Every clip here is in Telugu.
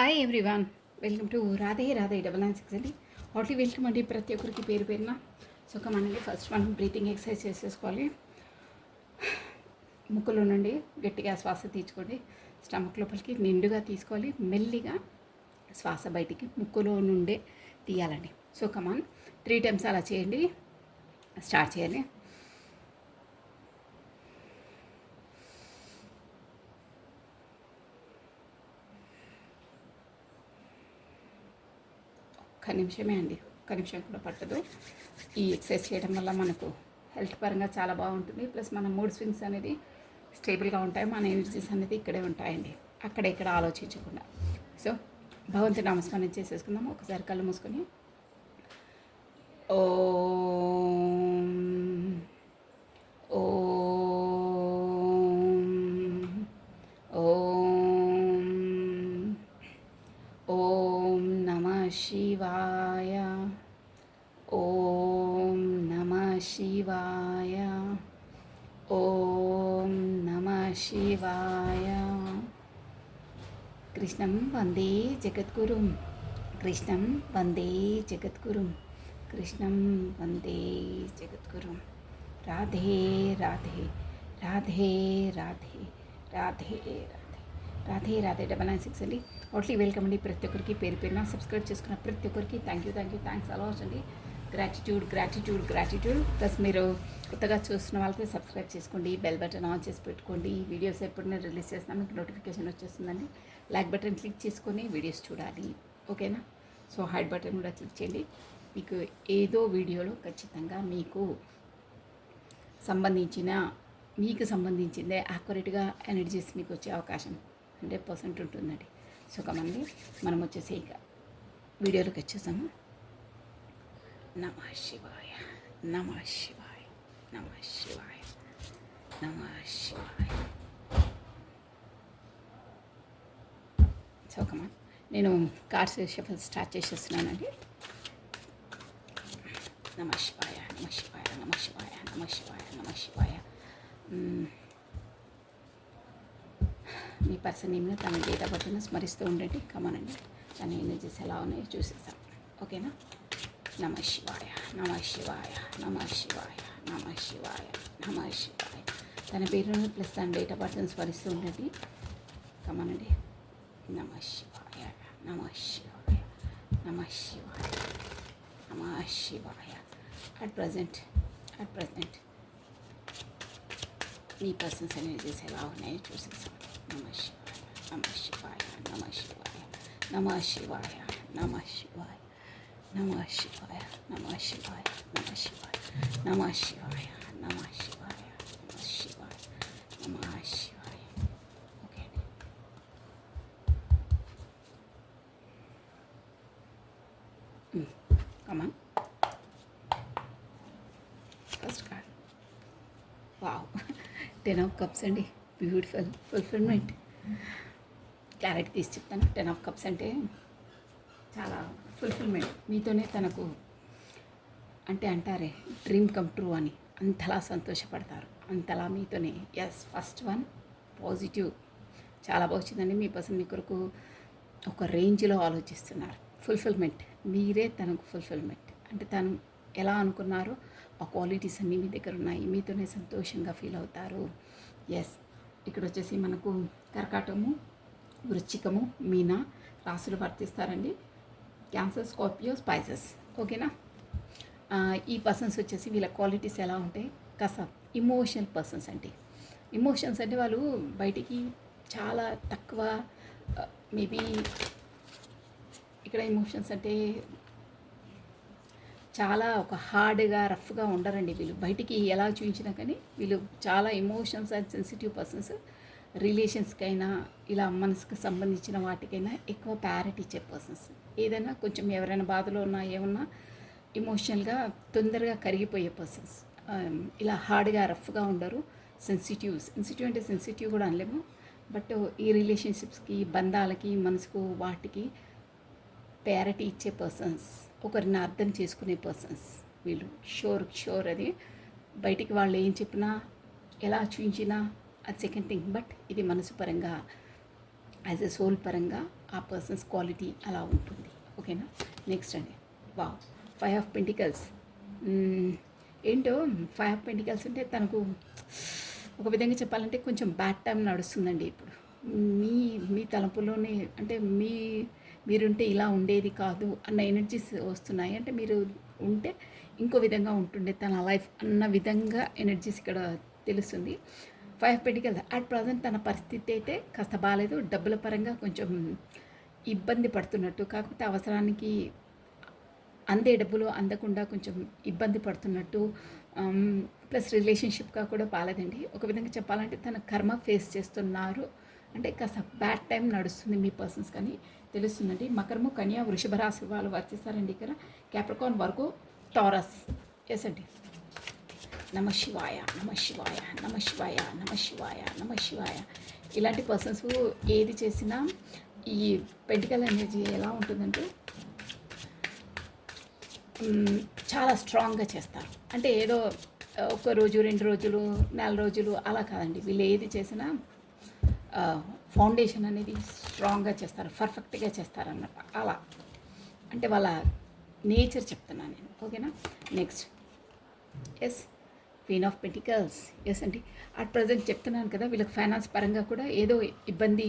Hi everyone, welcome to Radhe Radhe 996 అండి. హార్ట్లీ వెల్కమ్ అండి ప్రతి ఒక్కరికి పేరు పేరున. సో కమానండి, ఫస్ట్ మనం బ్రీతింగ్ ఎక్సర్సైజ్ చేసేసుకోవాలి. ముక్కులో నుండి గట్టిగా శ్వాస తీసుకోండి. స్టమక్ లోపలికి నిండుగా తీసుకోవాలి. మెల్లిగా శ్వాస బయటికి ముక్కులో నుండే తీయాలండి. సో కమాన్ 3 టైమ్స్ అలా చేయండి. స్టార్ట్ చేయాలి. ఒక్క నిమిషమే అండి, ఒక్క నిమిషం కూడా పట్టదు. ఈ ఎక్సర్సైజ్ చేయడం వల్ల మనకు హెల్త్ పరంగా చాలా బాగుంటుంది. ప్లస్ మన మూడ్ స్వింగ్స్ అనేది స్టేబుల్గా ఉంటాయి. మన ఎనర్జీస్ అనేది ఇక్కడే ఉంటాయండి, అక్కడ ఇక్కడ ఆలోచించకుండా. సో భగవంతుని నామస్మరణ చేసేసుకుందాం. ఒకసారి కళ్ళు మూసుకొని ఓం ఓం ఓం ఓం నమః శివాయ, ఓం నమః శివాయ, ఓం నమః శివాయ. కృష్ణం వందే జగద్గురుం, కృష్ణం వందే జగద్గురుం, కృష్ణం వందే జగద్గురుం. రాధే రాధే రాధే రాధే రాధే రాధే రాధే 996 అండి. హార్ట్లీ వెల్కమ్ అండి ప్రతి ఒక్కరికి పేరు పేరున. సబ్స్క్రైబ్ చేసుకున్న ప్రతి ఒక్కరికి థ్యాంక్ యూ, థ్యాంక్స్ అలాట్ అండి. గ్రాటిట్యూడ్. ప్లస్ మీరు కొత్తగా చూస్తున్న వాళ్ళకి సబ్స్క్రైబ్ చేసుకోండి, బెల్ బటన్ ఆన్ చేసి పెట్టుకోండి. వీడియోస్ ఎప్పుడు నేను రిలీజ్ చేసినా మీకు నోటిఫికేషన్ వచ్చేస్తుందండి. లైక్ బటన్ క్లిక్ చేసుకొని వీడియోస్ చూడాలి, ఓకేనా? సో హైడ్ బటన్ కూడా క్లిక్ చేయండి. మీకు ఏదో వీడియోలో ఖచ్చితంగా మీకు సంబంధించిందే యాక్యురేట్గా ఎనర్జీస్ మీకు వచ్చే అవకాశం 100% ఉంటుందండి. సో కమండి, మనం వచ్చేసి ఇక వీడియోలోకి వచ్చేసాము. నమః శివాయ, నమః శివాయ, నమః శివాయ, నమః శివాయ. సో కమాన్, నేను కార్డ్స్ షఫల్ స్టార్ట్ చేసేస్తున్నానండి. నమః శివాయ, నమః శివాయ, నమః శివాయ, నమః శివాయ, నమః శివాయ. మీ పర్సన్ నేమ్ని తన డేట్ ఆఫ్ బర్త్ను స్మరిస్తూ ఉండండి. కమానండి, తన ఎనర్జీస్ ఎలా ఉన్నాయో చూసేస్తాం, ఓకేనా? నమః శివాయ, నమః శివాయ, నమః శివాయ, నమః శివాయ, నమః శివాయ. తన పేరును ప్లస్ తన డేట్ ఆఫ్ బర్త్ను స్మరిస్తూ ఉండండి. కమానండి, నమః శివాయ, నమః శివాయ, నమః శివాయ, నమః శివాయ. At present me persons energies ఎలా ఉన్నాయో చూసేసాం. నమః శివాయ, నమః శివాయ, నమః శివాయ, నమః శివాయ, నమః శివాయ, నమః శివాయ, నమః శివాయ, నమః శివాయ, నమః శివాయ, నమః శివాయ, నమః శివాయ, నమః శివాయ. ఓకే అండి. Come on, first card. Wow, 10 of cups అండి. Beautiful fulfilment. క్లారిటీ తీసి చెప్తాను. 10 ఆఫ్ కప్స్ అంటే చాలా ఫుల్ఫిల్మెంట్. మీతోనే తనకు అంటే అంటారే డ్రీమ్ కమ్ ట్రూ అని, అంతలా సంతోషపడతారు, అంతలా మీతోనే. ఎస్, ఫస్ట్ వన్ పాజిటివ్, చాలా బాగుందండి. మీ పర్సన్ మీ కొరకు ఒక రేంజ్లో ఆలోచిస్తున్నారు. ఫుల్ఫిల్మెంట్, మీరే తనకు ఫుల్ఫిల్మెంట్. అంటే తను ఎలా అనుకున్నారో ఆ క్వాలిటీస్ అన్నీ మీ దగ్గర ఉన్నాయి. మీతోనే సంతోషంగా ఫీల్ అవుతారు. ఎస్, ఇక్కడ వచ్చేసి మనకు కర్కాటము, వృశ్చికము, మీన రాశులు వర్తిస్తారండి. క్యాన్సర్, స్కార్పియో, స్పైసెస్, ఓకేనా? ఈ పర్సన్స్ వచ్చేసి వీళ్ళ క్వాలిటీస్ ఎలా ఉంటాయి? కాస్త ఇమోషనల్ పర్సన్స్ అండి. ఇమోషన్స్ అంటే వాళ్ళు బయటికి చాలా తక్కువ, మేబీ ఇక్కడ ఎమోషన్స్ అంటే చాలా ఒక హార్డ్గా రఫ్గా ఉండరండి వీళ్ళు. బయటికి ఎలా చూపించినా కానీ వీళ్ళు చాలా ఎమోషన్స్ అండ్ సెన్సిటివ్ పర్సన్స్. రిలేషన్స్కైనా ఇలా మనసుకు సంబంధించిన వాటికైనా ఎక్కువ ప్రయారిటీ ఇచ్చే పర్సన్స్. ఏదైనా కొంచెం ఎవరైనా బాధలో ఉన్నా ఏమన్నా ఎమోషనల్గా తొందరగా కరిగిపోయే పర్సన్స్. ఇలా హార్డ్గా రఫ్గా ఉండరు. సెన్సిటివ్ అంటే సెన్సిటివ్ కూడా అనలేము, బట్ ఈ రిలేషన్షిప్స్కి, బంధాలకి, మనసుకు వాటికి ప్రయారిటీ ఇచ్చే పర్సన్స్, ఒకరిని అర్థం చేసుకునే పర్సన్స్ వీళ్ళు. షోర్ అది. బయటికి వాళ్ళు ఏం చెప్పినా ఎలా చూపించినా అది సెకండ్ థింగ్, బట్ ఇది మనసు పరంగా యాజ్ ఎ సోల్ పరంగా ఆ పర్సన్స్ క్వాలిటీ అలా ఉంటుంది. ఓకేనా. నెక్స్ట్ అండి, వావ్, 5 ఆఫ్ పెంటికల్స్. ఏంటో 5 ఆఫ్ పెంటికల్స్ అంటే తనకు ఒక విధంగా చెప్పాలంటే కొంచెం బ్యాడ్ టైం నడుస్తుందండి ఇప్పుడు. మీ మీ తలంపులోనే అంటే మీరుంటే ఇలా ఉండేది కాదు అన్న ఎనర్జీస్ వస్తున్నాయి. అంటే మీరు ఉంటే ఇంకో విధంగా ఉంటుండే తన లైఫ్ అన్న విధంగా ఎనర్జీస్ ఇక్కడ తెలుస్తుంది. 5 ఆఫ్ పెంటికల్స్ అట్ ప్రజెంట్ తన పరిస్థితి అయితే కాస్త బాగాలేదు. డబ్బుల పరంగా కొంచెం ఇబ్బంది పడుతున్నట్టు, కాకపోతే అవసరానికి అందే డబ్బులు అందకుండా కొంచెం ఇబ్బంది పడుతున్నట్టు, ప్లస్ రిలేషన్షిప్గా కూడా బాగాలేదండి. ఒక విధంగా చెప్పాలంటే తన కర్మ ఫేస్ చేస్తున్నారు. అంటే కాస్త బ్యాడ్ టైం నడుస్తుంది మీ పర్సన్స్ కానీ తెలుస్తుందండి. మకరము, కన్యా, వృషభ రాశి వాళ్ళు వర్తిస్తారండి ఇక్కడ. Capricorn, Virgo, taurus. ఎస్ అండి. నమ శివాయ, నమ శివాయ, నమ శివాయ, నమ శివాయ, నమ శివాయ. ఇలాంటి పర్సన్స్ ఏది చేసినా ఈ పెంటికల్ ఎనర్జీ ఎలా ఉంటుందంటే చాలా స్ట్రాంగ్గా చేస్తారు. అంటే ఏదో ఒక రోజు 2 రోజులు 4 రోజులు అలా కాదండి. వీళ్ళు ఏది చేసినా ఫౌండేషన్ అనేది స్ట్రాంగ్గా చేస్తారు, పర్ఫెక్ట్గా చేస్తారన్నమాట. అలా అంటే వాళ్ళ నేచర్ చెప్తున్నాను నేను. ఓకేనా. Next, yes, queen of pentacles. Yes అండి. అట్ ప్రజెంట్ చెప్తున్నాను కదా, వీళ్ళకి ఫైనాన్స్ పరంగా కూడా ఏదో ఇబ్బంది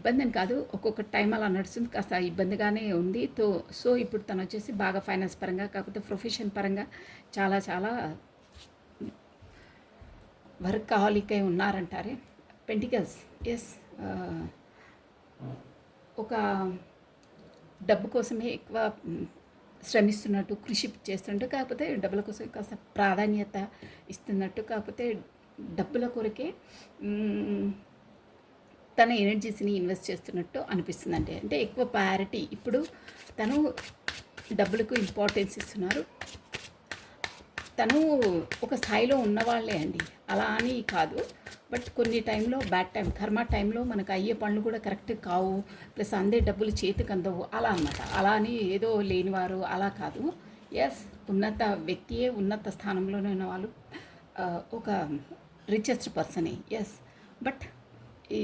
అని కాదు, ఒక్కొక్క టైం అలా నడుస్తుంది, కాస్త ఇబ్బందిగానే ఉంది. సో ఇప్పుడు తను వచ్చేసి బాగా ఫైనాన్స్ పరంగా, కాకపోతే ప్రొఫెషన్ పరంగా చాలా చాలా వర్కాహాలిక్ అయి ఉన్నారంటారే. పెంటికల్స్. ఎస్, ఒక డబ్బు కోసమే ఎక్కువ శ్రమిస్తున్నట్టు, కృషి చేస్తున్నట్టు, కాకపోతే డబ్బుల కోసం కాస్త ప్రాధాన్యత ఇస్తున్నట్టు, కాకపోతే డబ్బుల కొరకే తన ఎనర్జీస్ని ఇన్వెస్ట్ చేస్తున్నట్టు అనిపిస్తుందండి. అంటే ఎక్కువ ప్రయారిటీ ఇప్పుడు తను డబ్బులకు ఇంపార్టెన్స్ ఇస్తున్నారు. తను ఒక స్థాయిలో ఉన్నవాళ్లే అండి, అలా అని కాదు. బట్ కొన్ని టైంలో బ్యాడ్ టైం, కర్మ టైంలో మనకు అయ్యే పనులు కూడా కరెక్ట్ కావు, ప్లస్ అందే డబ్బులు చేతికి అందవు అలా అన్నమాట. అలా అని ఏదో లేనివారు అలా కాదు. ఎస్, ఉన్నత వ్యక్తియే, ఉన్నత స్థానంలోనే ఉన్న వాళ్ళు ఒక రిచెస్ట్ పర్సనే. ఎస్, బట్ ఈ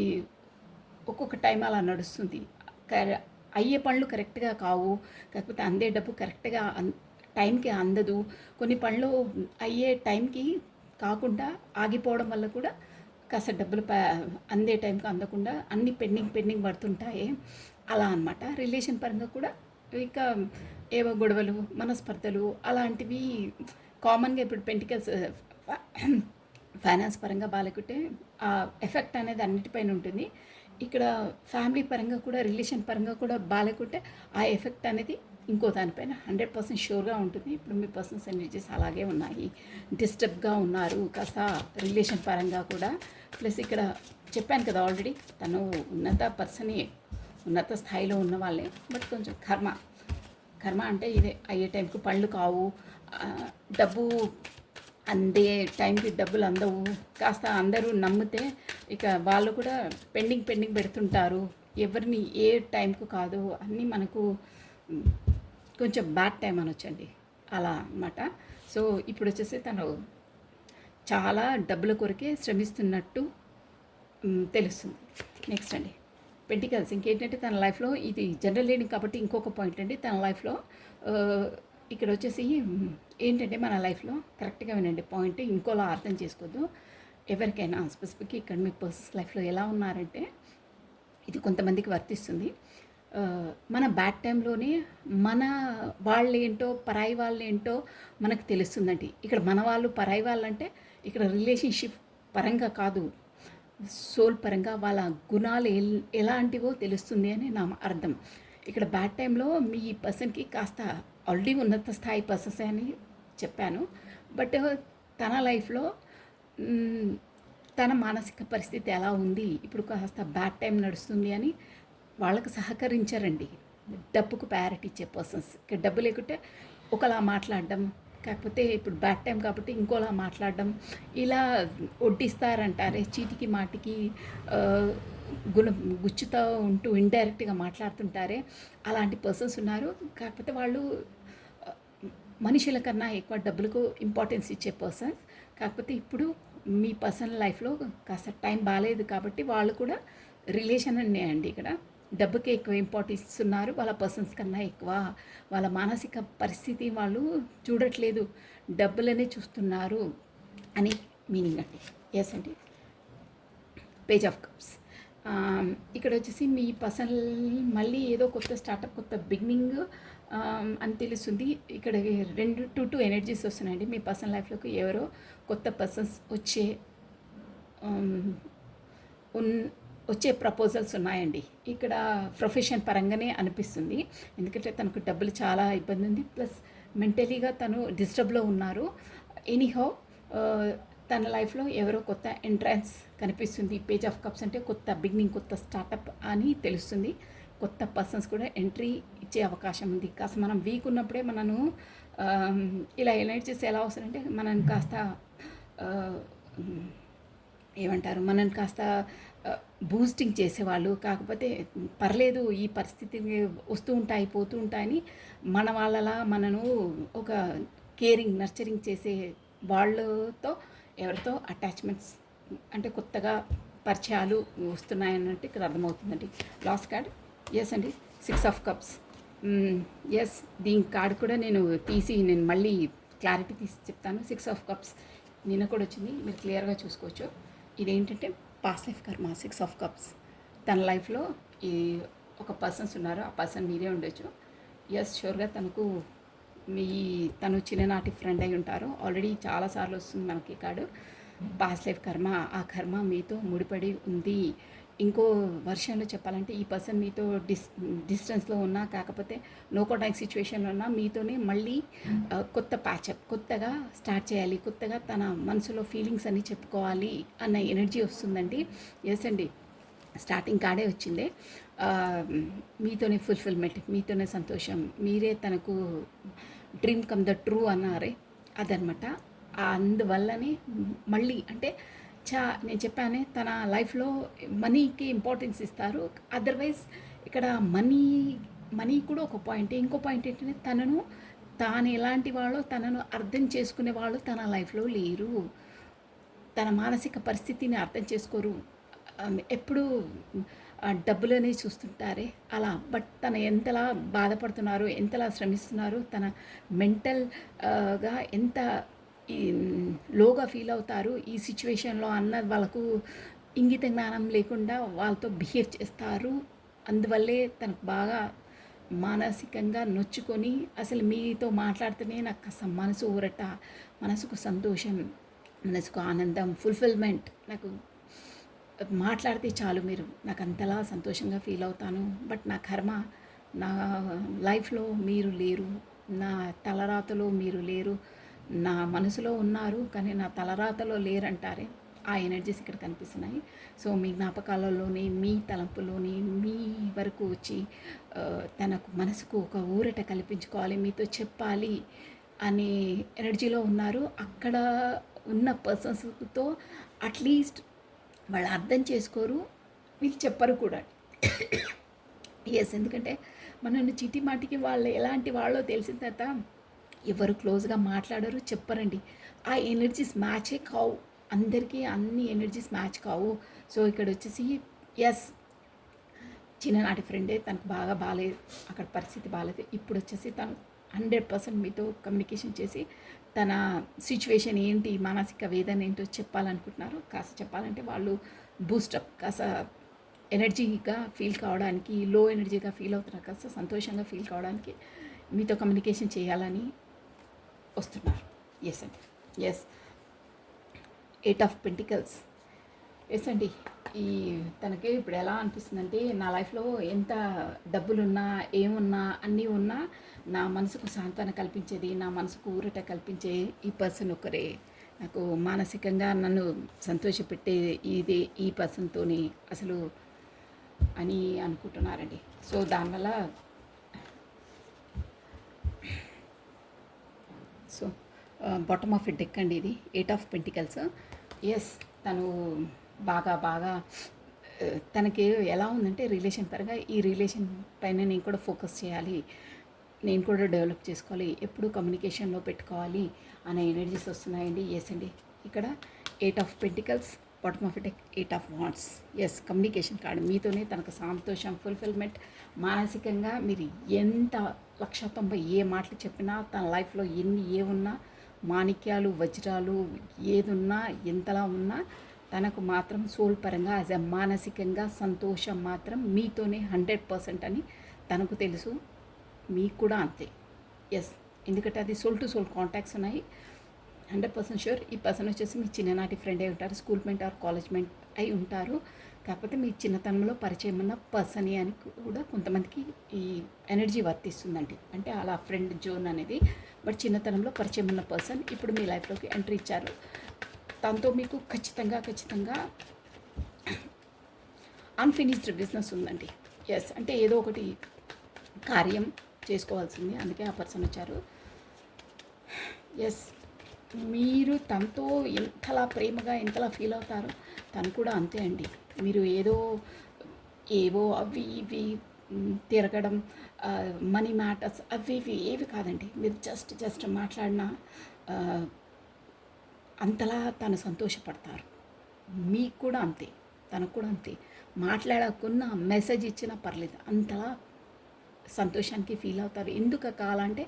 ఒక్కొక్క టైం అలా నడుస్తుంది. అయ్యే పనులు కరెక్ట్గా కావు, కాకపోతే అందే డబ్బు కరెక్ట్గా టైంకి అందదు. కొన్ని పనులు అయ్యే టైంకి కాకుండా ఆగిపోవడం వల్ల కూడా కాస్త డబ్బులు అందే టైంకి అందకుండా అన్ని పెండింగ్ పడుతుంటాయి. అలా అనమాట. రిలేషన్ పరంగా కూడా ఇక ఏవో గొడవలు, మనస్పర్ధలు అలాంటివి కామన్గా ఇప్పుడు పెంటికల్స్ ఫైనాన్స్ పరంగా బాగాలేకుంటే ఆ ఎఫెక్ట్ అనేది అన్నిటిపైన ఉంటుంది. ఇక్కడ ఫ్యామిలీ పరంగా కూడా, రిలేషన్ పరంగా కూడా బాగాలేకుంటే ఆ ఎఫెక్ట్ అనేది ఇంకో దానిపైన 100% షూర్గా ఉంటుంది. ఇప్పుడు మీ పర్సన్స్ ఎనర్జీస్ అలాగే ఉన్నాయి, డిస్టర్బ్గా ఉన్నారు కాస్త రిలేషన్ పరంగా కూడా. ప్లస్ ఇక్కడ చెప్పాను కదా ఆల్రెడీ, తను ఉన్నత పర్సనే, ఉన్నత స్థాయిలో ఉన్న వాళ్ళే. బట్ కొంచెం కర్మ అంటే ఇదే, అయ్యే టైంకి పళ్ళు కావు, డబ్బు అందే టైంకి డబ్బులు అందవు, కాస్త అందరూ నమ్మితే ఇక వాళ్ళు కూడా పెండింగ్ పెడుతుంటారు. ఎవరిని ఏ టైంకు కాదు, అన్నీ మనకు కొంచెం బ్యాడ్ టైం అనొచ్చండి, అలా అన్నమాట. సో ఇప్పుడు వచ్చేసి తను చాలా డబ్బుల కొరకే శ్రమిస్తున్నట్టు తెలుస్తుంది. నెక్స్ట్ అండి, పెంటికల్స్. ఇంకేంటంటే తన లైఫ్లో ఇది జనరల్ రీడింగ్ కాబట్టి ఇంకొక పాయింట్ అండి. తన లైఫ్లో ఇక్కడ వచ్చేసి ఏంటంటే మన లైఫ్లో కరెక్ట్గా వినండి పాయింట్, ఇంకోలా అర్థం చేసుకోవద్దు ఎవరికైనా. స్పెసిఫిక్గా ఇక్కడ మీ పర్సన్స్ లైఫ్లో ఎలా ఉన్నారంటే ఇది కొంతమందికి వర్తిస్తుంది. మన బ్యాడ్ టైంలోనే మన వాళ్ళేంటో పరాయి వాళ్ళేంటో మనకు తెలుస్తుందండి. ఇక్కడ మన వాళ్ళు పరాయి వాళ్ళంటే ఇక్కడ రిలేషన్షిప్ పరంగా కాదు, సోల్ పరంగా వాళ్ళ గుణాలు ఎలాంటివో తెలుస్తుంది అని నా అర్థం. ఇక్కడ బ్యాడ్ టైంలో మీ పర్సన్కి కాస్త ఆల్రెడీ ఉన్నత స్థాయి పర్సన్స్ అని చెప్పాను, బట్ తన లైఫ్లో తన మానసిక పరిస్థితి ఎలా ఉంది, ఇప్పుడు కాస్త బ్యాడ్ టైం నడుస్తుంది అని వాళ్ళకు సహకరించారండి. డబ్బుకు ప్రయారిటీ ఇచ్చే పర్సన్స్. ఇక్కడ డబ్బు లేకుంటే ఒకలా మాట్లాడడం, కాకపోతే ఇప్పుడు బ్యాడ్ టైం కాబట్టి ఇంకోలా మాట్లాడడం, ఇలా వడ్డిస్తారంటారే చీటికి మాటికి గుచ్చుతో ఉంటూ ఇండైరెక్ట్గా మాట్లాడుతుంటారే, అలాంటి పర్సన్స్ ఉన్నారు. కాకపోతే వాళ్ళు మనుషుల కన్నా ఎక్కువ డబ్బులకు ఇంపార్టెన్స్ ఇచ్చే పర్సన్స్. కాకపోతే ఇప్పుడు మీ పర్సనల్ లైఫ్లో కాస్త టైం బాగాలేదు కాబట్టి వాళ్ళు కూడా రిలేషన్ అండి ఇక్కడ. డబ్బుకి ఎక్కువ ఇంపార్టెన్స్ ఇస్తున్నారు వాళ్ళ పర్సన్స్ కన్నా ఎక్కువ. వాళ్ళ మానసిక పరిస్థితి వాళ్ళు చూడట్లేదు, డబ్బులనే చూస్తున్నారు అని మీనింగ్ అండి. ఎస్ అండి. Page of cups. ఇక్కడ వచ్చేసి మీ పర్సనల్ మళ్ళీ ఏదో కొత్త స్టార్టప్, కొత్త బిగినింగ్ అని తెలుస్తుంది. ఇక్కడ 2 ఎనర్జీస్ వస్తున్నాయండి మీ పర్సనల్ లైఫ్లోకి. ఎవరో కొత్త పర్సన్స్ వచ్చే ప్రపోజల్స్ ఉన్నాయండి. ఇక్కడ ప్రొఫెషన్ పరంగానే అనిపిస్తుంది, ఎందుకంటే తనకు డబ్బులు చాలా ఇబ్బంది ఉంది, ప్లస్ మెంటలీగా తను డిస్టర్బ్లో ఉన్నారు. ఎనీహౌ తన లైఫ్లో ఎవరో కొత్త ఎంట్రన్స్ కనిపిస్తుంది. పేజ్ ఆఫ్ కప్స్ అంటే కొత్త బిగినింగ్, కొత్త స్టార్టప్ అని తెలుస్తుంది. కొత్త పర్సన్స్ కూడా ఎంట్రీ ఇచ్చే అవకాశం ఉంది. కాస్త మనం వీక్ ఉన్నప్పుడే మనను ఇలా ఎనర్జీస్ ఎలా వస్తాయంటే మనని కాస్త ఏమంటారు, మనని కాస్త బూస్టింగ్ చేసేవాళ్ళు. కాకపోతే పర్లేదు, ఈ పరిస్థితి వస్తూ ఉంటాయి పోతూ ఉంటాయని మన వాళ్ళలా మనను ఒక కేరింగ్ నర్చరింగ్ చేసే వాళ్ళతో ఎవరితో అటాచ్మెంట్స్ అంటే కొత్తగా పరిచయాలు వస్తున్నాయన్నట్టు ఇక్కడ అర్థమవుతుందండి. Last card. ఎస్ అండి, 6 ఆఫ్ కప్స్. ఎస్, దీని కార్డు కూడా నేను మళ్ళీ క్లారిటీ తీసి చెప్తాను. 6 ఆఫ్ కప్స్ నిన్న కూడా వచ్చింది, మీరు క్లియర్గా చూసుకోవచ్చు. ఇదేంటంటే పాస్ట్ లైఫ్ కర్మ. 6 ఆఫ్ కప్స్. తన లైఫ్లో ఈ ఒక పర్సన్స్ ఉన్నారు, ఆ పర్సన్ మీరే ఉండొచ్చు. ఎస్, షూర్గా తను చిన్ననాటి ఫ్రెండ్ అయి ఉంటారు. ఆల్రెడీ చాలాసార్లు వస్తుంది మనకి కార్డు. పాస్ట్ లైఫ్ కర్మ, ఆ కర్మ మీతో ముడిపడి ఉంది. ఇంకో వర్షన్లో చెప్పాలంటే ఈ పర్సన్ మీతో డిస్టెన్స్లో ఉన్నా, కాకపోతే నో కాంటాక్ట్ సిచ్యువేషన్లో ఉన్నా మీతోనే మళ్ళీ కొత్త ప్యాచప్, కొత్తగా స్టార్ట్ చేయాలి, కొత్తగా తన మనసులో ఫీలింగ్స్ అన్నీ చెప్పుకోవాలి అన్న ఎనర్జీ వస్తుందండి. ఎస్ అండి, స్టార్టింగ్ కార్డే వచ్చిందే. మీతోనే ఫుల్ఫిల్మెంట్, మీతోనే సంతోషం, మీరే తనకు డ్రీమ్ కమ్ ద ట్రూ అన్నారే అదనమాట. అందువల్లనే మళ్ళీ అంటే నేను చెప్పానే తన లైఫ్లో మనీకి ఇంపార్టెన్స్ ఇస్తారు. అదర్వైజ్ ఇక్కడ మనీ కూడా ఒక పాయింట్. ఇంకో పాయింట్ ఏంటంటే తాను ఎలాంటి వాళ్ళో తనను అర్థం చేసుకునే వాళ్ళు తన లైఫ్లో లేరు. తన మానసిక పరిస్థితిని అర్థం చేసుకోరు, ఎప్పుడు డబ్బులనే చూస్తుంటారే అలా. బట్ తను ఎంతలా బాధపడుతున్నారు, ఎంతలా శ్రమిస్తున్నారు, తన మెంటల్గా ఎంత లోగా ఫీల్ అవుతారు ఈ సిచ్యువేషన్లో అన్నది వాళ్ళకు ఇంగిత జ్ఞానం లేకుండా వాళ్ళతో బిహేవ్ చేస్తారు. అందువల్లే తనకు బాగా మానసికంగా నొచ్చుకొని అసలు మీతో మాట్లాడితేనే నాకు కాస్త మనసు ఊరట, మనసుకు సంతోషం, మనసుకు ఆనందం, ఫుల్ఫిల్మెంట్, నాకు మాట్లాడితే చాలు మీరు, నాకు అంతలా సంతోషంగా ఫీల్ అవుతాను. బట్ నా కర్మ, నా లైఫ్లో మీరు లేరు, నా తలరాతలో మీరు లేరు, నా మనసులో ఉన్నారు కానీ నా తలరాతలో లేరంటారే, ఆ ఎనర్జీస్ ఇక్కడ కనిపిస్తున్నాయి. సో మీ జ్ఞాపకాలలోని, మీ తలంపులోని మీ వరకు వచ్చి తనకు మనసుకు ఒక ఊరట కల్పించుకోవాలి, మీతో చెప్పాలి అనే ఎనర్జీలో ఉన్నారు. అక్కడ ఉన్న పర్సన్స్తో అట్లీస్ట్ వాళ్ళు అర్థం చేసుకోరు, వీళ్ళు చెప్పరు కూడా. ఎస్, ఎందుకంటే మనల్ని చిటి మాటికి వాళ్ళు ఎలాంటి వాళ్ళో తెలిసిన తర్వాత ఎవరు క్లోజ్గా మాట్లాడరు, చెప్పరండి. ఆ ఎనర్జీస్ మ్యాచే కావు, అందరికీ అన్ని ఎనర్జీస్ మ్యాచ్ కావు. సో ఇక్కడ వచ్చేసి ఎస్, చిన్ననాటి ఫ్రెండే, తనకు బాగా బాగాలేదు, అక్కడ పరిస్థితి బాగాలేదు. ఇప్పుడు వచ్చేసి తను 100% మీతో కమ్యూనికేషన్ చేసి తన సిచ్యువేషన్ ఏంటి, మానసిక వేదన ఏంటో చెప్పాలనుకుంటున్నారు. కాస్త చెప్పాలంటే వాళ్ళు బూస్టప్, కాస్త ఎనర్జీగా ఫీల్ కావడానికి, లో ఎనర్జీగా ఫీల్ అవుతున్నారు, కాస్త సంతోషంగా ఫీల్ కావడానికి మీతో కమ్యూనికేషన్ చేయాలని వస్తున్నారు. ఎస్ అండి. Yes, 8 of pentacles. ఎస్ అండి, తనకి ఇప్పుడు ఎలా అనిపిస్తుందంటే నా లైఫ్లో ఎంత డబ్బులున్నా ఏమున్నా అన్నీ ఉన్నా నా మనసుకు సాంత్వన కల్పించేది, నా మనసుకు ఊరట కల్పించే ఈ పర్సన్ ఒకరే నాకు మానసికంగా నన్ను సంతోషపెట్టే ఈ పర్సన్తోని అసలు అని అనుకుంటున్నారండి. సో దానివల్ల so bottom of a deck అండి ఇది, 8 ఆఫ్ పెంటికల్స్. ఎస్, తను బాగా తనకి ఎలా ఉందంటే రిలేషన్ పరంగా ఈ రిలేషన్ పైన నేను కూడా ఫోకస్ చేయాలి, నేను కూడా డెవలప్ చేసుకోవాలి, ఎప్పుడు కమ్యూనికేషన్లో పెట్టుకోవాలి అనే ఎనర్జీస్ వస్తున్నాయండి. ఎస్ అండి, ఇక్కడ 8 of pentacles bottom of it 8 of wands. Yes, communication card. మీతోనే తనకు సంతోషం, ఫుల్ఫిల్మెంట్. మానసికంగా మీరు ఎంత 190 ఏ మాటలు చెప్పినా, తన లైఫ్లో ఏమున్నా, మాణిక్యాలు, వజ్రాలు, ఏదున్నా, ఎంతలా ఉన్నా, తనకు మాత్రం సోల్ పరంగా యాజ్ ఎ మానసికంగా సంతోషం మాత్రం మీతోనే 100% అని తనకు తెలుసు. మీకు కూడా అంతే. ఎస్, ఎందుకంటే అది సోల్ టు సోల్ కాంటాక్ట్స్ ఉన్నాయి. 100% షూర్. ఈ పర్సన్ వచ్చేసి మీ చిన్ననాటి ఫ్రెండ్ అయి ఉంటారు, school mate or college mate అయి ఉంటారు. కాకపోతే మీ చిన్నతనంలో పరిచయం ఉన్న పర్సన్ అని కూడా కొంతమందికి ఈ ఎనర్జీ వర్తిస్తుందండి. అంటే అలా ఫ్రెండ్ జోన్ అనేది. బట్ చిన్నతనంలో పరిచయం ఉన్న పర్సన్ ఇప్పుడు మీ లైఫ్లోకి ఎంట్రీ ఇచ్చారు. దాంతో మీకు ఖచ్చితంగా అన్ఫినిష్డ్ బిజినెస్ ఉందండి. ఎస్, అంటే ఏదో ఒకటి కార్యం చేసుకోవాల్సింది, అందుకే ఆ పర్సన్ వచ్చారు. ఎస్, మీరు తనతో ఎంతలా ప్రేమగా ఎంతలా ఫీల్ అవుతారో తను కూడా అంతే అండి. మీరు ఏవో అవి ఇవి తిరగడం, మనీ మ్యాటర్స్ అవి ఇవి ఏవి కాదండి. మీరు జస్ట్ మాట్లాడినా అంతలా తను సంతోషపడతారు. మీకు కూడా అంతే, తనకు కూడా అంతే. మాట్లాడకున్నా మెసేజ్ ఇచ్చినా పర్లేదు, అంతలా సంతోషానికి ఫీల్ అవుతారు. ఎందుకు కావాలంటే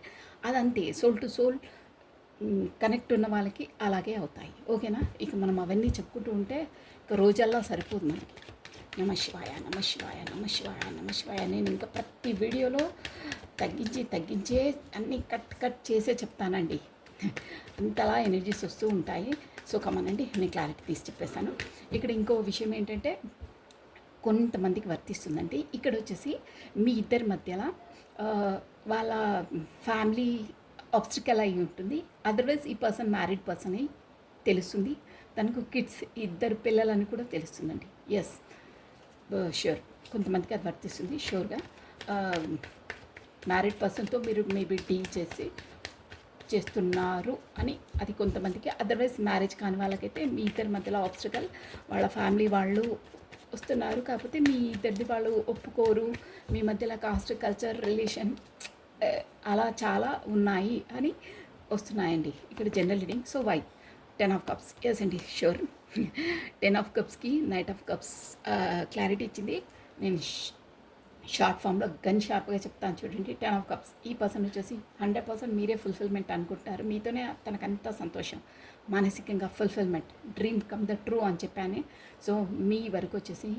అదంతే, సోల్ టు సోల్ కనెక్ట్ ఉన్న వాళ్ళకి అలాగే అవుతాయి. ఓకేనా? ఇక మనం అవన్నీ చెప్పుకుంటూ ఉంటే ఇక రోజల్లా సరిపోదు మనకి. నమశివాయ నమశివాయ నమశివాయ నమశివాయ. నేను ఇంకా ప్రతి వీడియోలో తగ్గించే అన్నీ కట్ చేసే చెప్తానండి. అంతలా ఎనర్జీస్ వస్తూ ఉంటాయి. సో కమనండి, నేను క్లారిటీ తీసి చెప్పేశాను. ఇక్కడ ఇంకో విషయం ఏంటంటే కొంతమందికి వర్తిస్తుందండి. ఇక్కడ వచ్చేసి మీ ఇద్దరి మధ్యలో వాళ్ళ ఫ్యామిలీ ఆబ్స్టికల్ అయి ఉంటుంది. అదర్వైజ్ ఈ పర్సన్ మ్యారీడ్ పర్సన్ అయి తెలుస్తుంది. తనకు కిడ్స్ 2 పిల్లలని కూడా తెలుస్తుందండి. ఎస్, షూర్, కొంతమందికి అది వర్తిస్తుంది షూర్గా. మ్యారీడ్ పర్సన్తో మీరు మేబీ డీల్ చేస్తున్నారు అని అది కొంతమందికి. అదర్వైజ్ మ్యారేజ్ కాని వాళ్ళకైతే మీ ఇద్దరి మధ్యలో ఆబ్స్టికల్ వాళ్ళ ఫ్యామిలీ వాళ్ళు వస్తున్నారు, కాకపోతే మీ ఇద్దరిది వాళ్ళు ఒప్పుకోరు, మీ మధ్యలో కాస్ట్ కల్చర్ రిలేషన్ అలా చాలా ఉన్నాయి అని వస్తున్నాయండి ఇక్కడ general reading. So why 10 of cups. Yes అండి, షూర్. 10 ఆఫ్ కప్స్కి నైట్ ఆఫ్ కప్స్ క్లారిటీ ఇచ్చింది. నేను షార్ట్ ఫామ్లో గన్ షార్ప్గా చెప్తాను చూడండి. 10 ఆఫ్ కప్స్. ఈ పర్సన్ వచ్చేసి 100% మీరే ఫుల్ఫిల్మెంట్ అనుకుంటారు. మీతోనే తనకంత సంతోషం, మానసికంగా fulfilment, dream come the true అని చెప్పాను. సో మీ వరకు వచ్చేసి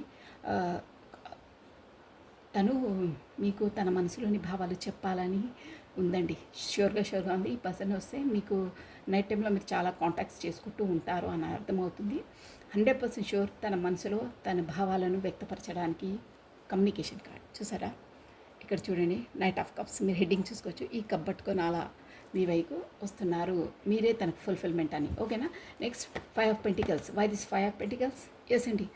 తను మీకు తన మనసులోని భావాలు చెప్పాలని ఉందండి. షూర్గా ఉంది. ఈ పర్సన్ వస్తే మీకు నైట్ టైంలో మీరు చాలా కాంటాక్ట్స్ చేసుకుంటూ ఉంటారు అని అర్థమవుతుంది. 100% షూర్ తన మనసులో తన భావాలను వ్యక్తపరచడానికి కమ్యూనికేషన్ కార్డ్. చూసారా ఇక్కడ చూడండి, నైట్ ఆఫ్ కప్స్. మీరు హెడ్డింగ్ చూసుకోవచ్చు. ఈ కప్ పట్టుకొని అలా మీ వైపు వస్తున్నారు, మీరే తనకు ఫుల్ఫిల్మెంట్ అని. ఓకేనా? Next 5 of pentacles. Why this 5 of pentacles? Yes అండి,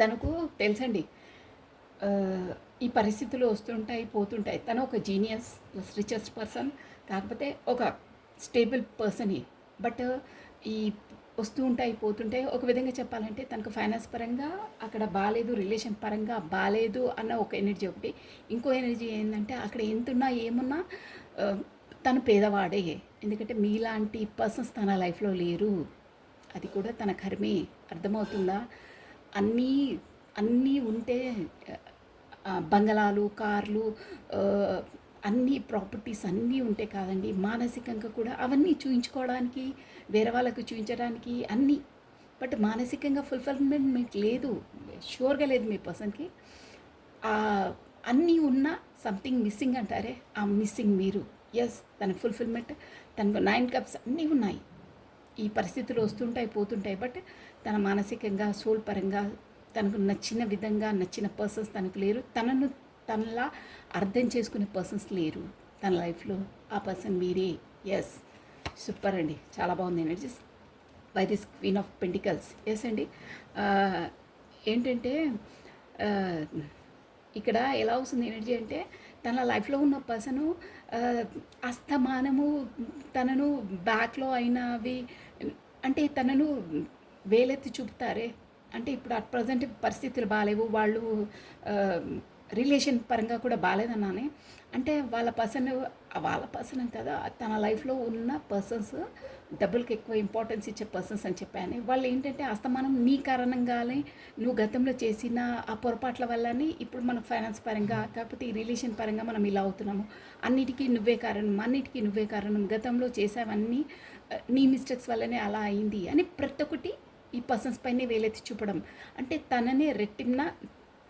తనకు తెలుసండి ఈ పరిస్థితులు వస్తుంటాయి పోతుంటాయి. తను ఒక జీనియస్ ప్లస్ రిచెస్ట్ పర్సన్, కాకపోతే ఒక స్టేబుల్ పర్సనే. బట్ ఈ వస్తూ ఉంటాయి పోతుంటాయి. ఒక విధంగా చెప్పాలంటే తనకు ఫైనాన్స్ పరంగా అక్కడ బాగాలేదు, రిలేషన్ పరంగా బాగాలేదు అన్న ఒక ఎనర్జీ ఒకటి. ఇంకో ఎనర్జీ ఏంటంటే అక్కడ ఎంతున్నా ఏమున్నా తను పేదవాడే. ఎందుకంటే మీలాంటి పర్సన్స్ తన లైఫ్లో లేరు, అది కూడా తన కర్మే. అర్థమవుతుందా? అన్నీ ఉంటే బంగళాలు, కార్లు, అన్ని ప్రాపర్టీస్ అన్నీ ఉంటే కాదండి, మానసికంగా కూడా అవన్నీ చూయించుకోవడానికి, వేరే వాళ్ళకు చూపించడానికి అన్నీ. బట్ మానసికంగా ఫుల్ఫిల్మెంట్ మీకు లేదు, షూర్గా లేదు మీ పర్సన్కి. అన్నీ ఉన్న సంథింగ్ మిస్సింగ్ అంటారే, ఆ మిస్సింగ్ మీరు. ఎస్, తన ఫుల్ఫిల్మెంట్, తనకు 9 కప్స్ అన్నీ ఉన్నాయి. ఈ పరిస్థితులు వస్తుంటాయి పోతుంటాయి, బట్ తన మానసికంగా సోల్ పరంగా తనకు నచ్చిన విధంగా నచ్చిన పర్సన్స్ తనకు లేరు. తనలా అర్థం చేసుకునే పర్సన్స్ లేరు తన లైఫ్లో. ఆ పర్సన్ మీరే. ఎస్, సూపర్ అండి, చాలా బాగుంది energies. By this queen of pentacles. Yes అండి, ఏంటంటే ఇక్కడ ఎలా వస్తుంది ఎనర్జీ అంటే తన లైఫ్లో ఉన్న పర్సను అస్తమానము తనను బ్యాక్లో అయినవి అంటే తనను వేలెత్తి చూపుతారే. అంటే ఇప్పుడు అట్ ప్రజెంట్ పరిస్థితులు బాగాలేవు, వాళ్ళు రిలేషన్ పరంగా కూడా బాగాలేదన్నానే. అంటే వాళ్ళ పర్సన్ కదా, తన లైఫ్లో ఉన్న పర్సన్స్ డబ్బులకి ఎక్కువ ఇంపార్టెన్స్ ఇచ్చే పర్సన్స్ అని చెప్పాను. వాళ్ళు ఏంటంటే అస్తమానం నీ కారణంగానే నువ్వు గతంలో చేసిన ఆ పొరపాట్ల వల్లనే ఇప్పుడు మనకు ఫైనాన్స్ పరంగా కాకపోతే ఈ రిలేషన్ పరంగా మనం ఇలా అవుతున్నాము, అన్నిటికీ నువ్వే కారణం, గతంలో చేసావన్నీ నీ మిస్టేక్స్ వల్లనే అలా అయింది అని ప్రతి ఒక్కటి ఈ పర్సన్స్ పైనే వేలెత్తి చూపడం. అంటే తననే రెట్టిన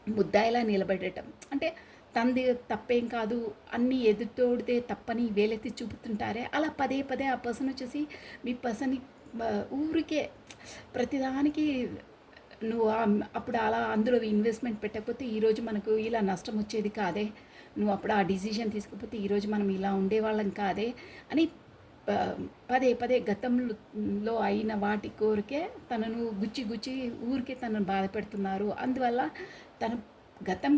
ముద్దాయిలా నిలబెట్టడం. అంటే తనది తప్పేం కాదు, అన్నీ ఎదుటోడితే తప్పని వేలెత్తి చూపుతుంటారే, అలా పదే పదే ఆ పర్సన్ వచ్చేసి మీ పర్సన్ని ఊరికే ప్రతిదానికి నువ్వు అప్పుడు అలా అందులో ఇన్వెస్ట్మెంట్ పెట్టకపోతే ఈరోజు మనకు ఇలా నష్టం వచ్చేది కాదే, నువ్వు అప్పుడు ఆ డిసిజన్ తీసుకోకపోతే ఈరోజు మనం ఇలా ఉండేవాళ్ళం కాదే అని పదే పదే గతంలో అయిన వాటి కోరికే తనను గుచ్చి ఊరికే తనను బాధ పెడుతున్నారు. అందువల్ల తను గతం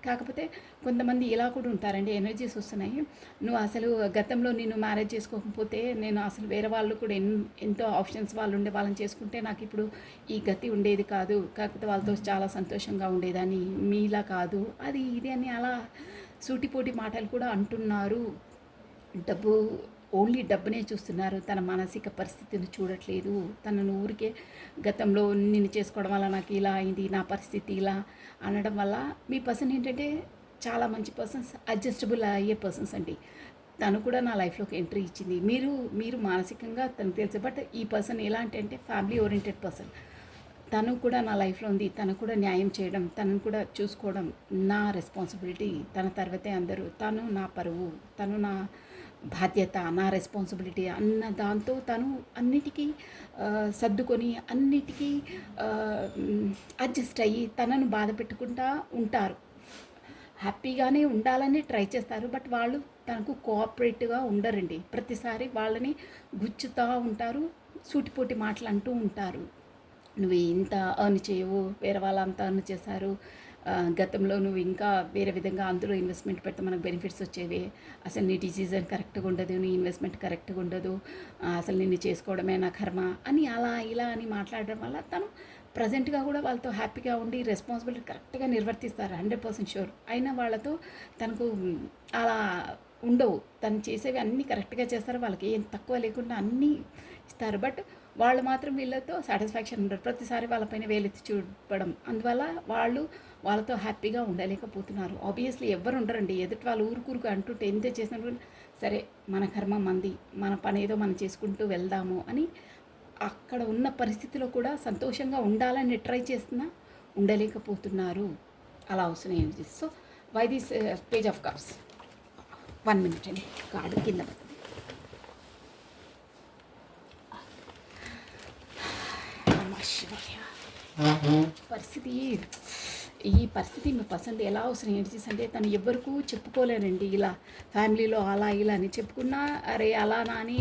కాకపోతే కొంతమంది ఇలా కూడా ఉంటారండి, ఎనర్జీస్ వస్తున్నాయి. నువ్వు అసలు గతంలో నేను మ్యారేజ్ చేసుకోకపోతే నేను అసలు వేరే వాళ్ళు కూడా ఎంతో ఆప్షన్స్ వాళ్ళు ఉండే వాళ్ళని చేసుకుంటే నాకు ఇప్పుడు ఈ గతి ఉండేది కాదు, కాకపోతే వాళ్ళతో చాలా సంతోషంగా ఉండేదాన్ని, మీలా కాదు అది ఇది అని అలా సూటిపోటి మాటలు కూడా అంటున్నారు. డబ్బు ఓన్లీ డబ్బునే చూస్తున్నారు, తన మానసిక పరిస్థితిని చూడట్లేదు. తనను ఊరికే గతంలో నిన్ను చేసుకోవడం వల్ల నాకు ఇలా అయింది, నా పరిస్థితి ఇలా అనడం వల్ల మీ పర్సన్ ఏంటంటే చాలా మంచి పర్సన్స్, అడ్జస్టబుల్ అయ్యే పర్సన్స్ అండి. తను కూడా నా లైఫ్లోకి ఎంట్రీ ఇచ్చింది. మీరు మానసికంగా తనకు తెలుసు, బట్ ఈ పర్సన్ ఎలాంటి అంటే ఫ్యామిలీ ఓరియంటెడ్ పర్సన్. తను కూడా నా లైఫ్లో ఉంది, తను కూడా న్యాయం చేయడం, తనను కూడా చూసుకోవడం నా రెస్పాన్సిబిలిటీ. తన తర్వాతే అందరూ, తను నా పరువు, తను నా బాధ్యత, నా రెస్పాన్సిబిలిటీ అన్న దాంతో తను అన్నిటికీ సర్దుకొని అన్నిటికీ అడ్జస్ట్ అయ్యి తనను బాధ పెట్టుకుంటూ ఉంటారు. హ్యాపీగానే ఉండాలని ట్రై చేస్తారు, బట్ వాళ్ళు తనకు కోఆపరేటివ్గా ఉండరండి. ప్రతిసారి వాళ్ళని గుచ్చుతూ ఉంటారు, సూటిపోటి మాటలు అంటూ ఉంటారు. నువ్వు ఇంత ఎర్న్ చేయవు, వేరే వాళ్ళు అంత ఎర్న్ చేశారు, గతంలో నువ్వు ఇంకా వేరే విధంగా అందులో ఇన్వెస్ట్మెంట్ పెడితే మనకు బెనిఫిట్స్ వచ్చేవి, అసలు నీ డిసిజన్ కరెక్ట్గా ఉండదు, నీ ఇన్వెస్ట్మెంట్ కరెక్ట్గా ఉండదు, అసలు నిన్ను చేసుకోవడమే నా కర్మ అని అలా ఇలా అని మాట్లాడడం వల్ల తను ప్రజెంట్గా కూడా వాళ్ళతో హ్యాపీగా ఉండి రెస్పాన్సిబిలిటీ కరెక్ట్గా నిర్వర్తిస్తారు, 100% షూర్. అయినా వాళ్ళతో తనకు అలా ఉండవు, తను చేసేవి అన్నీ కరెక్ట్గా చేస్తారు, వాళ్ళకి ఏం తక్కువ లేకుండా అన్నీ ఇస్తారు, బట్ వాళ్ళు మాత్రం వీళ్ళతో సాటిస్ఫాక్షన్ ఉండరు, ప్రతిసారి వాళ్ళపైన వేలెత్తి చూపడం. అందువల్ల వాళ్ళతో హ్యాపీగా ఉండలేకపోతున్నారు. ఆబ్వియస్లీ ఎవరు ఉండరండి, ఎదుటి వాళ్ళు ఊరుకూరుకు అంటుంటే ఎంత చేసినప్పుడు సరే మన కర్మ మంది, మన పని ఏదో మనం చేసుకుంటూ వెళ్దాము అని అక్కడ ఉన్న పరిస్థితిలో కూడా సంతోషంగా ఉండాలని ట్రై చేస్తున్నా ఉండలేకపోతున్నారు. అలా వస్తున్నాయి energies. So why this page of cups. 1 minute అండి, కార్డు కింద పడుతుంది. ఈ పరిస్థితి మీ పర్సన్ ఎలా అవసరం ఎనర్జీస్ అంటే తను ఎవరికూ చెప్పుకోలేనండి. ఇలా ఫ్యామిలీలో అలా ఇలా అని చెప్పుకున్నా అరే అలానా అని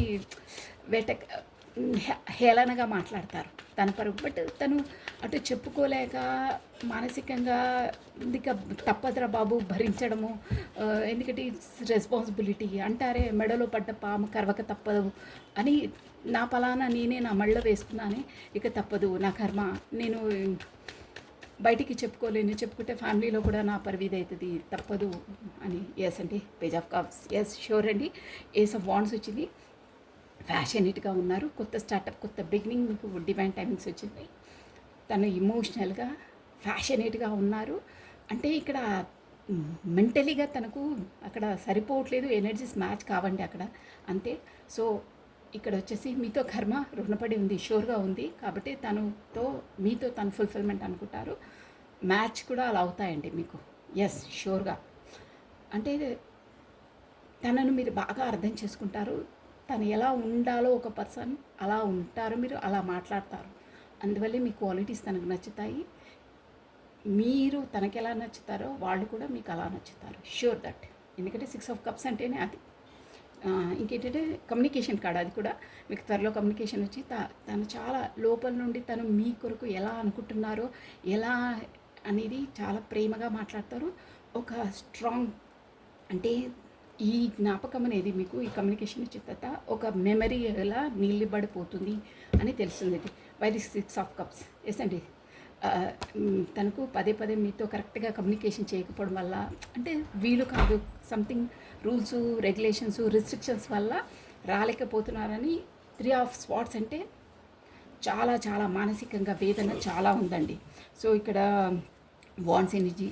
హేళనగా మాట్లాడతారు తన పరుగు. బట్ తను అటు చెప్పుకోలేక మానసికంగా ఇక తప్పదురా బాబు భరించడము, ఎందుకంటే ఇట్స్ రెస్పాన్సిబిలిటీ అంటారే, మెడలో పడ్డ పాము కరవక తప్పదు అని నా పలానా నేనే నా మెడలో వేసుకున్నానే, ఇక తప్పదు నా కర్మ, నేను బయటికి చెప్పుకుంటే ఫ్యామిలీలో కూడా నా పరివిధి అవుతుంది, తప్పదు అని. ఎస్ అండి, page of cups, yes sure అండి. ఏస్ ఆఫ్ వాండ్స్ వచ్చింది, ఫ్యాషనేట్గా ఉన్నారు, కొత్త స్టార్టప్, కొత్త బిగినింగ్, మీకు డివైన్ టైమింగ్స్ వచ్చింది. తను ఇమోషనల్గా ఫ్యాషనేట్గా ఉన్నారు. అంటే ఇక్కడ మెంటలీగా తనకు అక్కడ సరిపోవట్లేదు, ఎనర్జీస్ మ్యాచ్ కావండి అక్కడ, అంతే. సో ఇక్కడ వచ్చేసి మీతో కర్మ రుణపడి ఉంది, షూర్గా ఉంది, కాబట్టి మీతో తను ఫుల్ఫిల్మెంట్ అనుకుంటారు. మ్యాచ్ కూడా అలా అవుతాయండి మీకు, ఎస్ షూర్గా. అంటే తనను మీరు బాగా అర్థం చేసుకుంటారు, తను ఎలా ఉండాలో ఒక పర్సన్ అలా ఉంటారు, మీరు అలా మాట్లాడతారు. అందువల్లే మీ క్వాలిటీస్ తనకు నచ్చుతాయి, మీరు తనకి ఎలా నచ్చుతారో వాళ్ళు కూడా మీకు అలా నచ్చుతారు, షూర్ దట్. ఎందుకంటే 6 of Cups అంటేనే అది. ఇంకేంటంటే కమ్యూనికేషన్ కార్డ్, అది కూడా మీకు త్వరలో కమ్యూనికేషన్ వచ్చి తను చాలా లోపల నుండి తను మీ కొరకు ఎలా అనుకుంటున్నారో ఎలా అనేది చాలా ప్రేమగా మాట్లాడతారు. ఒక స్ట్రాంగ్ అంటే ఈ జ్ఞాపకం అనేది మీకు ఈ కమ్యూనికేషన్ వచ్చిన తర్వాత ఒక మెమరీ ఎలా నిలబడిపోతుంది అని తెలుస్తుంది. Why this 6 of Cups. Yes అండి, తనకు పదే పదే మీతో కరెక్ట్గా కమ్యూనికేషన్ చేయకపోవడం వల్ల, అంటే వీలు కాదు, సంథింగ్ రూల్స్, రెగ్యులేషన్స్, రిస్ట్రిక్షన్స్ వల్ల రాలేకపోతున్నారని. 3 ఆఫ్ స్వాట్స్ అంటే చాలా చాలా మానసికంగా వేదన చాలా ఉందండి. సో ఇక్కడ వాన్స్ ఎనర్జీ,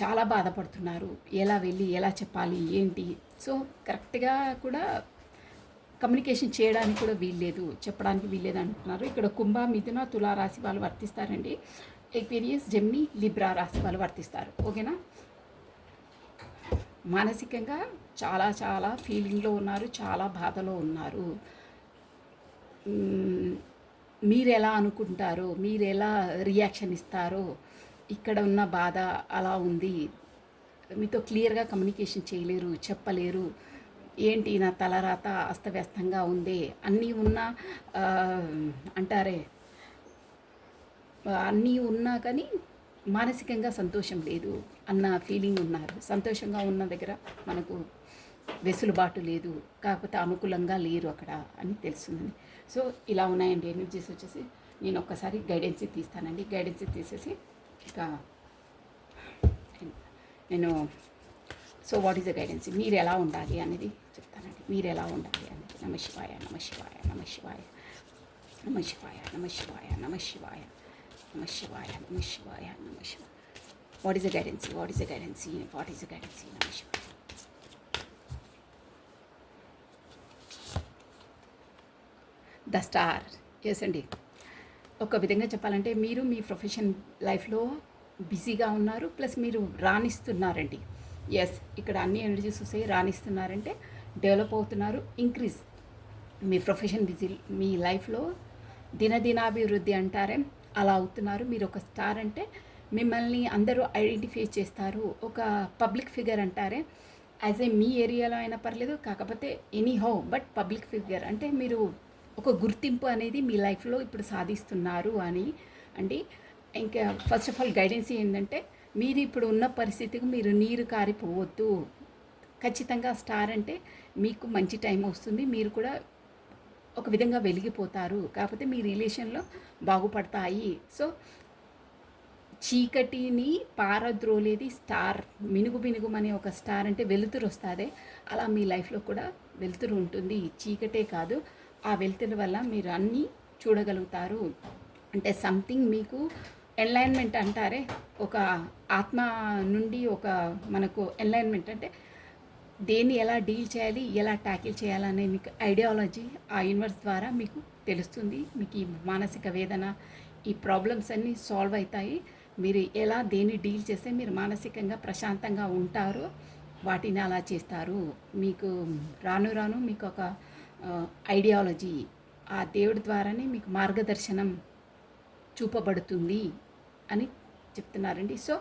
చాలా బాధపడుతున్నారు. ఎలా వెళ్ళి ఎలా చెప్పాలి ఏంటి, సో కరెక్ట్గా కూడా కమ్యూనికేషన్ చేయడానికి కూడా వీల్లేదు, చెప్పడానికి వీల్లేదు అంటున్నారు. ఇక్కడ కుంభ, మిథున, తులా రాశి వాళ్ళు వర్తిస్తారండి. ఎక్వేరియస్, జెమిని, లిబ్రా రాశి వాళ్ళు వర్తిస్తారు. ఓకేనా. మానసికంగా చాలా చాలా ఫీలింగ్లో ఉన్నారు, చాలా బాధలో ఉన్నారు. మీరు ఎలా అనుకుంటారో, మీరు ఎలా రియాక్షన్ ఇస్తారో, ఇక్కడ ఉన్న బాధ అలా ఉంది. మీతో క్లియర్గా కమ్యూనికేషన్ చేయలేరు, చెప్పలేరు. ఏంటి నా తలరాత అస్తవ్యస్తంగా ఉంది, అన్నీ ఉన్నా అంటారే, అన్నీ ఉన్నా కానీ మానసికంగా సంతోషం లేదు అన్న ఫీలింగ్ ఉన్నారు. సంతోషంగా ఉన్న దగ్గర మనకు వెసులుబాటు లేదు, కాకపోతే అనుకూలంగా లేరు అక్కడ అని తెలుస్తుంది. సో ఇలా ఉన్నాయండి ఎనర్జీస్ వచ్చేసి. నేను ఒక్కసారి గైడెన్స్ తీస్తానండి. గైడెన్స్ తీసేసి ఇక నేను so what is the guidance, మీరు ఎలా ఉండాలి అనేది చెప్తానండి. మీరు ఎలా ఉండాలి అనేది. నమ శివాయ, నమ శివాయ, నమ శివాయ, నమ శివాయ, నమ శివాయ, నమ శివాయ, నమ శివాయ, నమ శివాయ, నమ శివాయ. What is the guidance, what is the guidance, what is the guidance, నమ శివాయ. The star. ఎస్ అండి. ఒక విధంగా చెప్పాలంటే మీరు మీ ప్రొఫెషన్ లైఫ్లో బిజీగా ఉన్నారు, ప్లస్ మీరు రాణిస్తున్నారండి. ఎస్, ఇక్కడ అన్ని ఎనర్జీస్ వస్తాయి. రాణిస్తున్నారంటే డెవలప్ అవుతున్నారు, ఇంక్రీజ్ మీ ప్రొఫెషన్ బిజీ, మీ లైఫ్లో దినదినాభివృద్ధి అంటారే అలా అవుతున్నారు. మీరు ఒక స్టార్ అంటే మిమ్మల్ని అందరూ ఐడెంటిఫై చేస్తారు. ఒక పబ్లిక్ ఫిగర్ అంటారే, యాజ్ ఏ మీ ఏరియాలో అయినా పర్లేదు, కాకపోతే any how but public figure అంటే మీరు ఒక గుర్తింపు అనేది మీ లైఫ్లో ఇప్పుడు సాధిస్తున్నారు అని అండి. ఇంకా ఫస్ట్ ఆఫ్ ఆల్ గైడెన్స్ ఏంటంటే, మీరు ఇప్పుడు ఉన్న పరిస్థితికి మీరు నీరు కారిపోవద్దు. ఖచ్చితంగా స్టార్ అంటే మీకు మంచి టైం వస్తుంది, మీరు కూడా ఒక విధంగా వెలిగిపోతారు, కాకపోతే మీ రిలేషన్లో బాగుపడతాయి. సో చీకటిని పారద్రోలేది స్టార్. మినుగు మినుగుమనే ఒక స్టార్ అంటే వెలుతురు వస్తుంది, అలా మీ లైఫ్లో కూడా వెలుతురు ఉంటుంది. చీకటే కాదు, ఆ వెలుతురు వల్ల మీరు అన్నీ చూడగలుగుతారు. అంటే సంథింగ్ మీకు ఎన్లైన్మెంట్ అంటారే, ఒక ఆత్మ నుండి ఒక మనకు ఎన్లైన్మెంట్ అంటే దేన్ని ఎలా డీల్ చేయాలి, ఎలా ట్యాకిల్ చేయాలనే మీకు ఐడియాలజీ ఆ యూనివర్స్ ద్వారా మీకు తెలుస్తుంది. మీకు ఈ మానసిక వేదన, ఈ ప్రాబ్లమ్స్ అన్నీ సాల్వ్ అవుతాయి. మీరు ఎలా దేన్ని డీల్ చేస్తే మీరు మానసికంగా ప్రశాంతంగా ఉంటారో వాటిని అలా చేస్తారు. మీకు రాను రాను మీకు ఒక ఐడియాలజీ ఆ దేవుడి ద్వారానే మీకు మార్గదర్శనం చూపబడుతుంది అని చెప్తున్నారండి. సో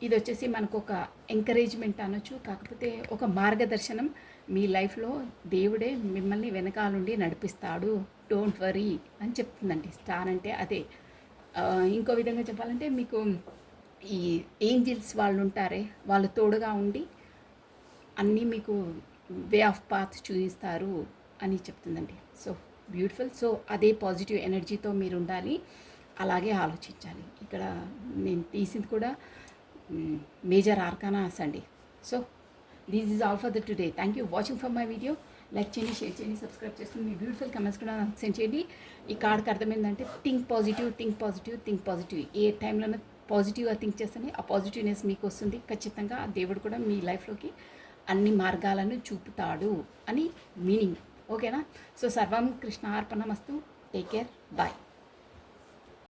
ఇది వచ్చేసి మనకు ఒక ఎంకరేజ్మెంట్ అనొచ్చు, కాకపోతే ఒక మార్గదర్శనం. మీ లైఫ్లో దేవుడే మిమ్మల్ని వెనకాలండి నడిపిస్తాడు, డోంట్ వరీ అని చెప్తుందండి. స్టార్ అంటే అదే. ఇంకో విధంగా చెప్పాలంటే మీకు ఈ ఏంజిల్స్ వాళ్ళు ఉంటారే, వాళ్ళు తోడుగా ఉండి అన్నీ మీకు వే ఆఫ్ పాత్ చూపిస్తారు అని చెప్తుందండి. So beautiful. సో అదే పాజిటివ్ ఎనర్జీతో మీరు ఉండాలి, అలాగే ఆలోచించాలి. ఇక్కడ నేను తీసింది కూడా మేజర్ ఆర్కానాస్ అండి. So this is all for the today. Thank you watching for my video. Like చేయండి, షేర్ చేయండి, సబ్స్క్రైబ్ చేసుకుని మీ బ్యూటిఫుల్ కమెంట్స్ కూడా నాకు సెండ్ చేయండి. ఈ కార్డ్కి అర్థమైందంటే think positive, think positive, think positive. ఏ టైంలోనూ పాజిటివ్గా థింక్ చేస్తేనే ఆ పాజిటివ్నెస్ మీకు వస్తుంది. ఖచ్చితంగా దేవుడు కూడా మీ లైఫ్లోకి అన్ని మార్గాలను చూపుతాడు అని మీనింగ్. ఓకేనా. సో సర్వం కృష్ణ అర్పణమస్తు. Take care, bye.